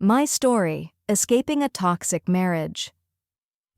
My story: escaping a toxic marriage.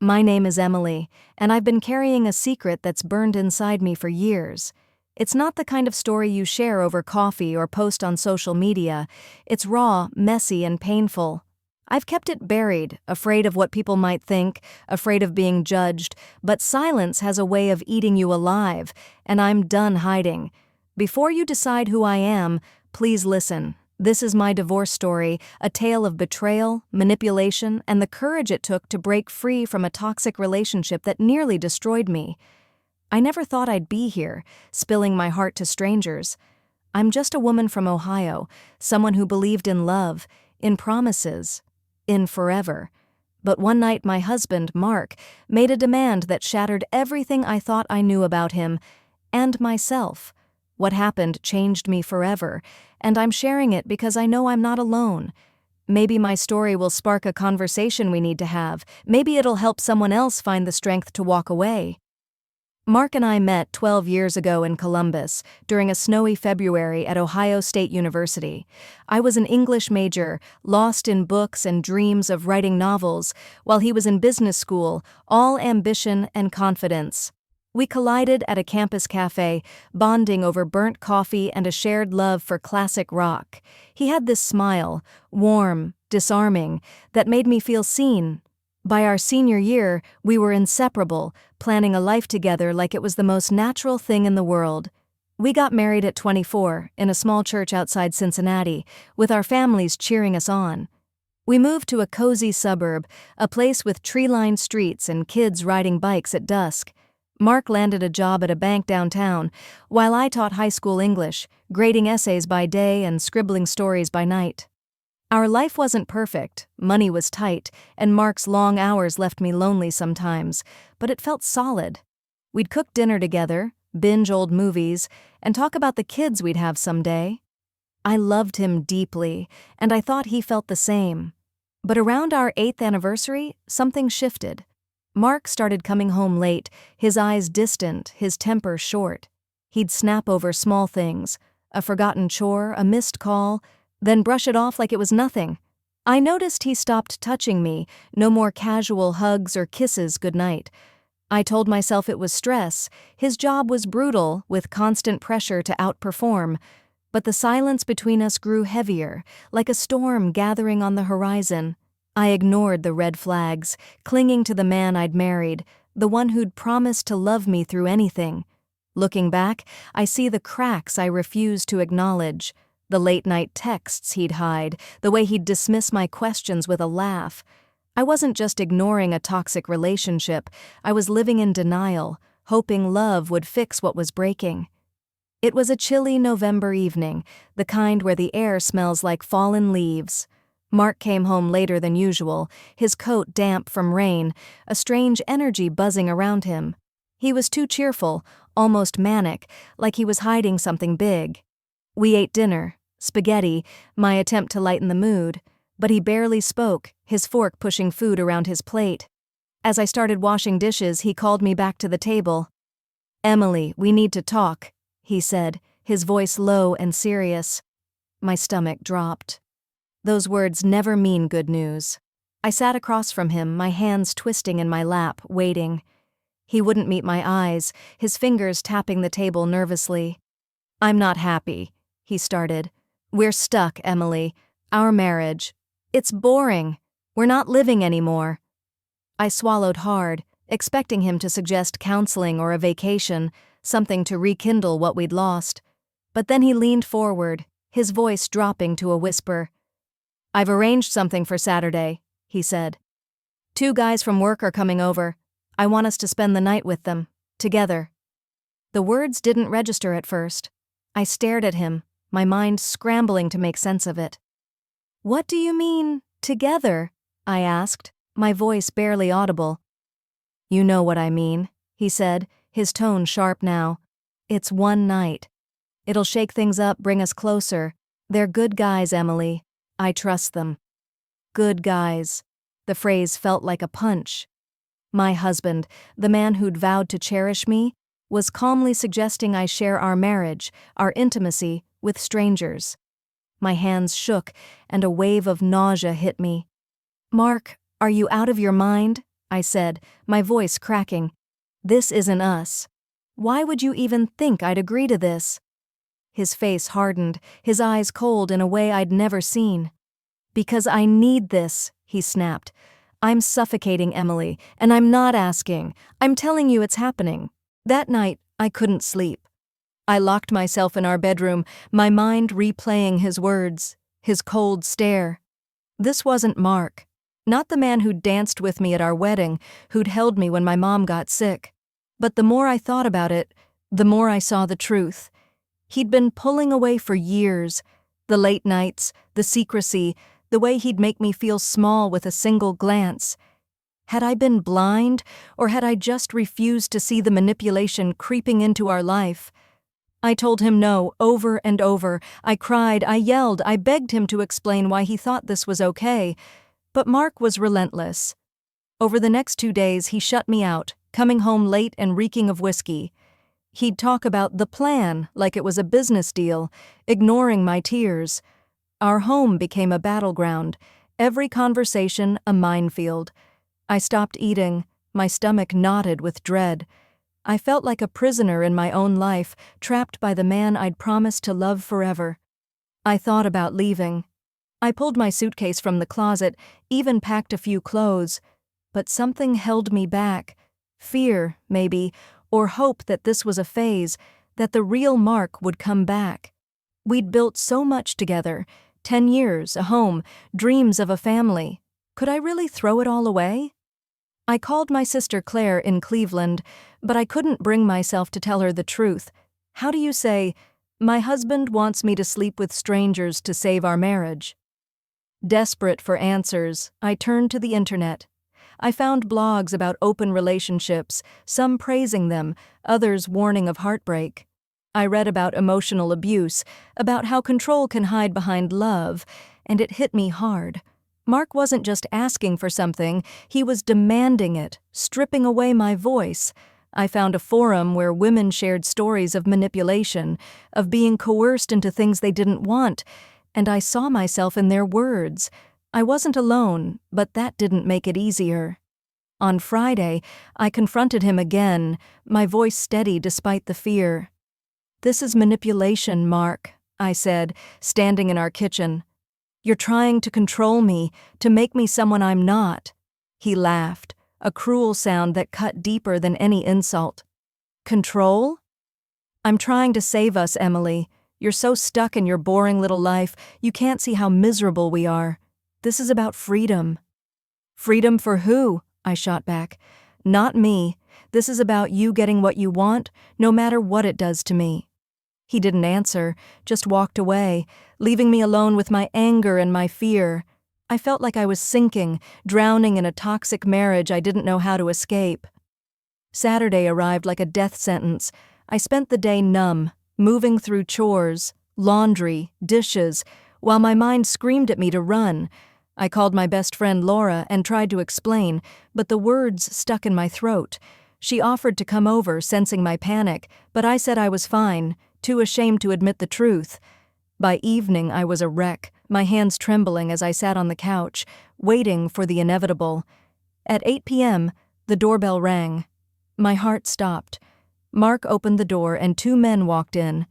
My name is Emily, and I've been carrying a secret that's burned inside me for years. It's not the kind of story you share over coffee or post on social media. It's raw, messy, and painful. I've kept it buried, afraid of what people might think, afraid of being judged, but silence has a way of eating you alive, and I'm done hiding. Before you decide who I am, please listen. This is my divorce story, a tale of betrayal, manipulation, and the courage it took to break free from a toxic relationship that nearly destroyed me. I never thought I'd be here, spilling my heart to strangers. I'm just a woman from Ohio, someone who believed in love, in promises, in forever. But one night my husband, Mark, made a demand that shattered everything I thought I knew about him, and myself. What happened changed me forever, and I'm sharing it because I know I'm not alone. Maybe my story will spark a conversation we need to have. Maybe it'll help someone else find the strength to walk away. Mark and I met 12 years ago in Columbus, during a snowy February at Ohio State University. I was an English major, lost in books and dreams of writing novels, while he was in business school, all ambition and confidence. We collided at a campus cafe, bonding over burnt coffee and a shared love for classic rock. He had this smile, warm, disarming, that made me feel seen. By our senior year, we were inseparable, planning a life together like it was the most natural thing in the world. We got married at 24, in a small church outside Cincinnati, with our families cheering us on. We moved to a cozy suburb, a place with tree-lined streets and kids riding bikes at dusk. Mark landed a job at a bank downtown, while I taught high school English, grading essays by day and scribbling stories by night. Our life wasn't perfect, money was tight, and Mark's long hours left me lonely sometimes, but it felt solid. We'd cook dinner together, binge old movies, and talk about the kids we'd have someday. I loved him deeply, and I thought he felt the same. But around our 8th anniversary, something shifted. Mark started coming home late, his eyes distant, his temper short. He'd snap over small things, a forgotten chore, a missed call, then brush it off like it was nothing. I noticed he stopped touching me, no more casual hugs or kisses goodnight. I told myself it was stress. His job was brutal, with constant pressure to outperform. But the silence between us grew heavier, like a storm gathering on the horizon. I ignored the red flags, clinging to the man I'd married, the one who'd promised to love me through anything. Looking back, I see the cracks I refused to acknowledge, the late-night texts he'd hide, the way he'd dismiss my questions with a laugh. I wasn't just ignoring a toxic relationship, I was living in denial, hoping love would fix what was breaking. It was a chilly November evening, the kind where the air smells like fallen leaves. Mark came home later than usual, his coat damp from rain, a strange energy buzzing around him. He was too cheerful, almost manic, like he was hiding something big. We ate dinner, spaghetti, my attempt to lighten the mood, but he barely spoke, his fork pushing food around his plate. As I started washing dishes, he called me back to the table. "Emily, we need to talk," he said, his voice low and serious. My stomach dropped. Those words never mean good news. I sat across from him, my hands twisting in my lap, waiting. He wouldn't meet my eyes, his fingers tapping the table nervously. "I'm not happy," he started. "We're stuck, Emily. Our marriage. It's boring. We're not living anymore." I swallowed hard, expecting him to suggest counseling or a vacation, something to rekindle what we'd lost. But then he leaned forward, his voice dropping to a whisper. "I've arranged something for Saturday," he said. "2 guys from work are coming over. I want us to spend the night with them, together." The words didn't register at first. I stared at him, my mind scrambling to make sense of it. "What do you mean, together?" I asked, my voice barely audible. "You know what I mean," he said, his tone sharp now. "It's one night. It'll shake things up, bring us closer. They're good guys, Emily. I trust them." Good guys. The phrase felt like a punch. My husband, the man who'd vowed to cherish me, was calmly suggesting I share our marriage, our intimacy, with strangers. My hands shook, and a wave of nausea hit me. "Mark, are you out of your mind?" I said, my voice cracking. "This isn't us. Why would you even think I'd agree to this?" His face hardened, his eyes cold in a way I'd never seen. "Because I need this," he snapped. "I'm suffocating, Emily, and I'm not asking. I'm telling you it's happening." That night, I couldn't sleep. I locked myself in our bedroom, my mind replaying his words, his cold stare. This wasn't Mark. Not the man who'd danced with me at our wedding, who'd held me when my mom got sick. But the more I thought about it, the more I saw the truth. He'd been pulling away for years. The late nights, the secrecy, the way he'd make me feel small with a single glance. Had I been blind, or had I just refused to see the manipulation creeping into our life? I told him no over and over. I cried, I yelled, I begged him to explain why he thought this was okay. But Mark was relentless. Over the next 2 days, he shut me out, coming home late and reeking of whiskey. He'd talk about the plan like it was a business deal, ignoring my tears. Our home became a battleground, every conversation a minefield. I stopped eating, my stomach knotted with dread. I felt like a prisoner in my own life, trapped by the man I'd promised to love forever. I thought about leaving. I pulled my suitcase from the closet, even packed a few clothes. But something held me back. Fear, maybe, or hope that this was a phase, that the real Mark would come back. We'd built so much together, 10 years, a home, dreams of a family. Could I really throw it all away? I called my sister Claire in Cleveland, but I couldn't bring myself to tell her the truth. How do you say, "My husband wants me to sleep with strangers to save our marriage"? Desperate for answers, I turned to the internet. I found blogs about open relationships, some praising them, others warning of heartbreak. I read about emotional abuse, about how control can hide behind love, and it hit me hard. Mark wasn't just asking for something, he was demanding it, stripping away my voice. I found a forum where women shared stories of manipulation, of being coerced into things they didn't want, and I saw myself in their words. I wasn't alone, but that didn't make it easier. On Friday, I confronted him again, my voice steady despite the fear. "This is manipulation, Mark," I said, standing in our kitchen. "You're trying to control me, to make me someone I'm not." He laughed, a cruel sound that cut deeper than any insult. "Control? I'm trying to save us, Emily. You're so stuck in your boring little life, you can't see how miserable we are. This is about freedom." "Freedom for who?" I shot back. "Not me. This is about you getting what you want, no matter what it does to me." He didn't answer, just walked away, leaving me alone with my anger and my fear. I felt like I was sinking, drowning in a toxic marriage I didn't know how to escape. Saturday arrived like a death sentence. I spent the day numb, moving through chores, laundry, dishes, while my mind screamed at me to run. I called my best friend Laura and tried to explain, but the words stuck in my throat. She offered to come over, sensing my panic, but I said I was fine, too ashamed to admit the truth. By evening, I was a wreck, my hands trembling as I sat on the couch, waiting for the inevitable. At 8 p.m., the doorbell rang. My heart stopped. Mark opened the door and 2 men walked in.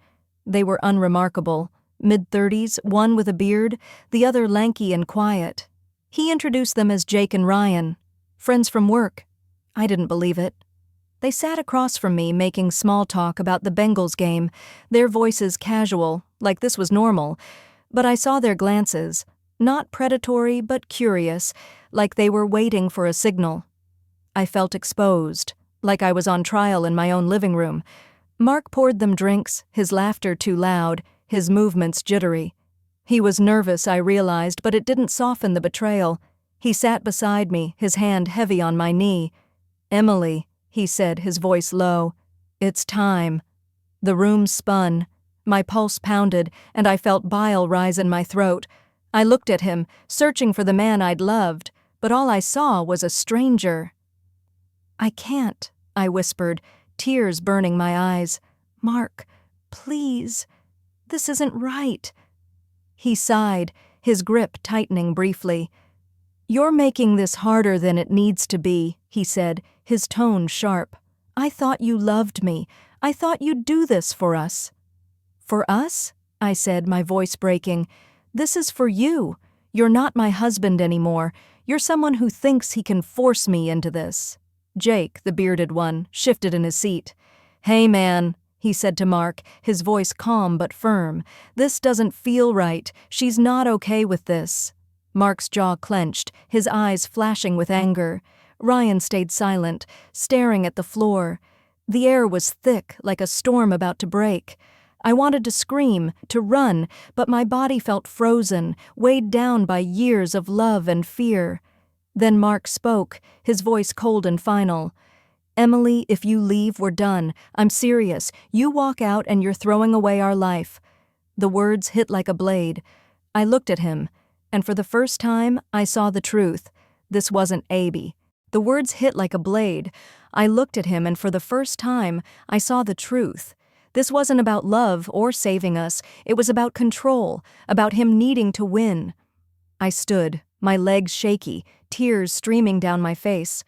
They were unremarkable, mid-30s, one with a beard, the other lanky and quiet. He introduced them as Jake and Ryan, friends from work. I didn't believe it. They sat across from me, making small talk about the Bengals game, their voices casual, like this was normal, but I saw their glances, not predatory but curious, like they were waiting for a signal. I felt exposed, like I was on trial in my own living room. Mark poured them drinks, his laughter too loud, his movements jittery. He was nervous, I realized, but it didn't soften the betrayal. He sat beside me, his hand heavy on my knee. "Emily," he said, his voice low, "it's time." The room spun. My pulse pounded, and I felt bile rise in my throat. I looked at him, searching for the man I'd loved, but all I saw was a stranger. "I can't," I whispered, tears burning my eyes. "Mark, please. This isn't right." He sighed, his grip tightening briefly. "You're making this harder than it needs to be," he said, his tone sharp. "I thought you loved me. I thought you'd do this for us." "For us?" I said, my voice breaking. "This is for you. You're not my husband anymore. You're someone who thinks he can force me into this." Jake, the bearded one, shifted in his seat. "Hey, man," he said to Mark, his voice calm but firm. "This doesn't feel right. She's not okay with this." Mark's jaw clenched, his eyes flashing with anger. Ryan stayed silent, staring at the floor. The air was thick, like a storm about to break. I wanted to scream, to run, but my body felt frozen, weighed down by years of love and fear. Then Mark spoke, his voice cold and final. "Emily, if you leave, we're done. I'm serious. You walk out and you're throwing away our life." The words hit like a blade. I looked at him, and for the first time, I saw the truth. This wasn't Abby. The words hit like a blade. I looked at him, and for the first time, I saw the truth. This wasn't about love or saving us. It was about control, about him needing to win. I stood, my legs shaky, tears streaming down my face.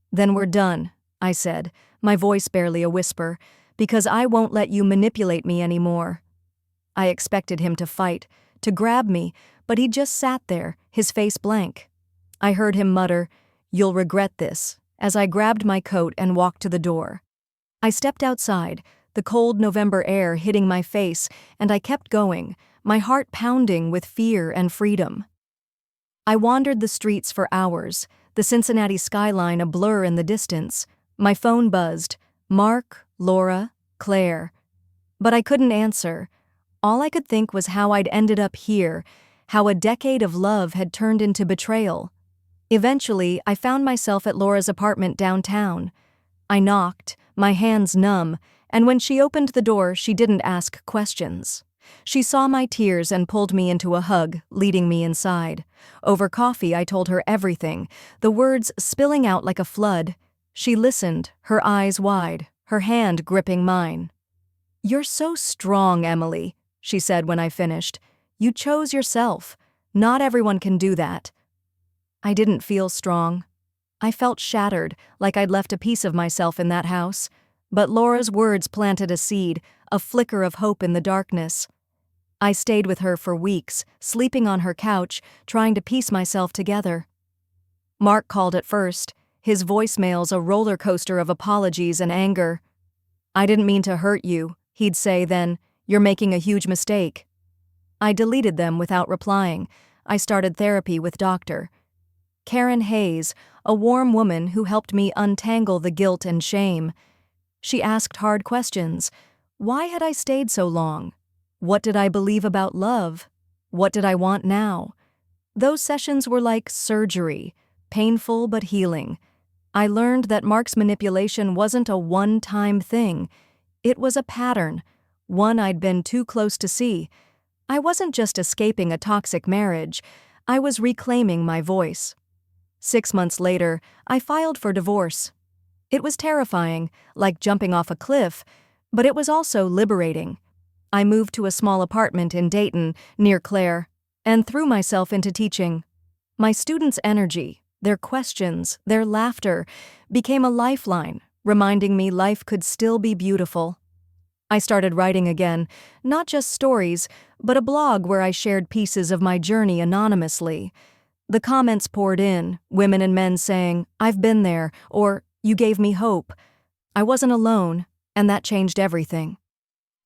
"Then we're done," I said, my voice barely a whisper, "because I won't let you manipulate me anymore." I expected him to fight, to grab me, but he just sat there, his face blank. I heard him mutter, "You'll regret this," as I grabbed my coat and walked to the door. I stepped outside, the cold November air hitting my face, and I kept going, my heart pounding with fear and freedom. I wandered the streets for hours, the Cincinnati skyline a blur in the distance. My phone buzzed. Mark, Laura, Claire. But I couldn't answer. All I could think was how I'd ended up here, how a decade of love had turned into betrayal. Eventually, I found myself at Laura's apartment downtown. I knocked, my hands numb, and when she opened the door, she didn't ask questions. She saw my tears and pulled me into a hug, leading me inside. Over coffee, I told her everything, the words spilling out like a flood. She listened, her eyes wide, her hand gripping mine. "You're so strong, Emily," she said when I finished. "You chose yourself. Not everyone can do that." I didn't feel strong. I felt shattered, like I'd left a piece of myself in that house. But Laura's words planted a seed, a flicker of hope in the darkness. I stayed with her for weeks, sleeping on her couch, trying to piece myself together. Mark called at first, his voicemails a roller coaster of apologies and anger. "I didn't mean to hurt you," he'd say then. "You're making a huge mistake." I deleted them without replying. I started therapy with Dr. Karen Hayes, a warm woman who helped me untangle the guilt and shame. She asked hard questions. Why had I stayed so long? What did I believe about love? What did I want now? Those sessions were like surgery, painful but healing. I learned that Mark's manipulation wasn't a one-time thing. It was a pattern, one I'd been too close to see. I wasn't just escaping a toxic marriage. I was reclaiming my voice. 6 months later, I filed for divorce. It was terrifying, like jumping off a cliff, but it was also liberating. I moved to a small apartment in Dayton, near Claire, and threw myself into teaching. My students' energy, their questions, their laughter, became a lifeline, reminding me life could still be beautiful. I started writing again, not just stories, but a blog where I shared pieces of my journey anonymously. The comments poured in, women and men saying, "I've been there," or "You gave me hope." I wasn't alone, and that changed everything.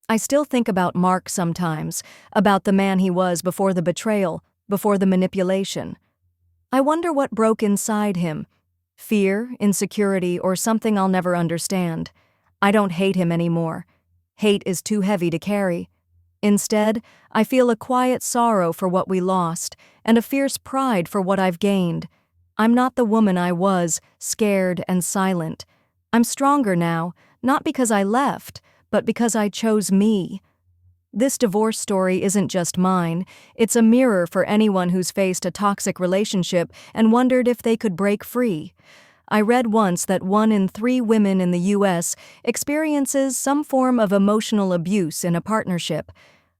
I still think about Mark sometimes, about the man he was before the betrayal, before the manipulation. I wonder what broke inside him. Fear, insecurity, or something I'll never understand. I don't hate him anymore. Hate is too heavy to carry. Instead, I feel a quiet sorrow for what we lost, and a fierce pride for what I've gained. I'm not the woman I was, scared and silent. I'm stronger now, not because I left, but because I chose me. This divorce story isn't just mine. It's a mirror for anyone who's faced a toxic relationship and wondered if they could break free. I read once that 1 in 3 women in the U.S. experiences some form of emotional abuse in a partnership.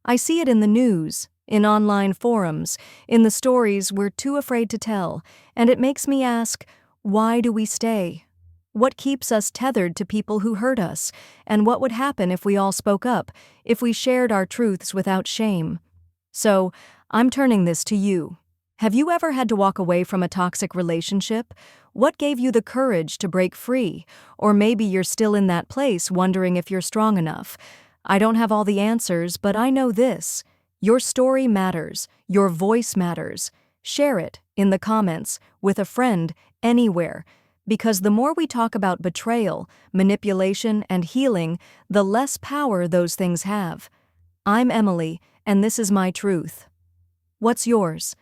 I see it in the news, in online forums, in the stories we're too afraid to tell, and it makes me ask, why do we stay? What keeps us tethered to people who hurt us? And what would happen if we all spoke up, if we shared our truths without shame? So, I'm turning this to you. Have you ever had to walk away from a toxic relationship? What gave you the courage to break free? Or maybe you're still in that place wondering if you're strong enough. I don't have all the answers, but I know this. Your story matters. Your voice matters. Share it in the comments, with a friend, anywhere. Because the more we talk about betrayal, manipulation, and healing, the less power those things have. I'm Emily, and this is my truth. What's yours?